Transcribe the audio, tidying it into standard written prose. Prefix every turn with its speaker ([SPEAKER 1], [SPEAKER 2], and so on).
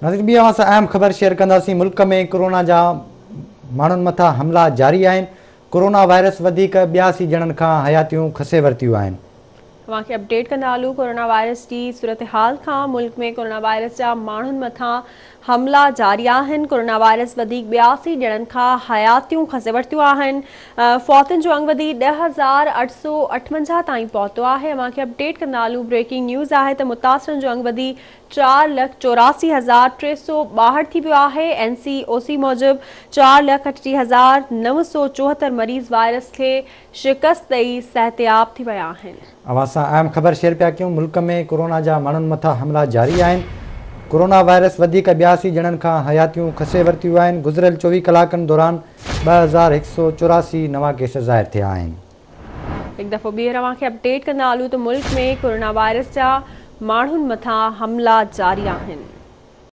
[SPEAKER 1] नाज़रीन ॿी अवां सां अहम ख़बर शेयर कंदासीं। मुल्क में कोरोना जा माण्हुनि मथां हमला जारी आहिनि। कोरोना वायरस वधीक 82 ॼणनि खां हयातियूं खसे वरितियूं आहिनि।
[SPEAKER 2] तव्हांखे अपडेट कंदा हलूं कोरोना वायरस की सूरत हाल खां। मुल्क में कोरोना वायरस जा माण्हुनि मथां हमला जारी आहिनि। कोरोना वायरस वधीक 82 ॼणनि खां हयातियूं खसे वरितियूं आहिनि। फौतुनि जो अंग वधी 10,858 ताईं पहुतो आहे। तव्हांखे अपडेट कंदा हलूं। ब्रेकिंग न्यूज़ आहे त मुतासिरनि जो अंग वधी 4,84,362 थी वियो आहे। NCOC मूजिब 4,38,974 मरीज़ वायरस खे शिकस्त ॾेई सिहतयाब थी विया आहिनि।
[SPEAKER 1] अवां सां अहम ख़बर शेयर पिया कयूं। मुल्क में कोरोना जा माण्हुनि मथां हमला जारी आहिनि। कोरोना वायरस वधीक 82 ॼणनि खां हयातियूं खसे वरितियूं आहिनि। गुज़िरियल 24 कलाकनि दौरान 2,184 नवां केस ज़ाहिर थिया आहिनि।
[SPEAKER 2] हिकु दफ़ो ॿीहर तव्हांखे अपडेट कंदा हलूं त मुल्क में कोरोना वायरस जा माण्हुनि मथां हमला जारी आहिनि।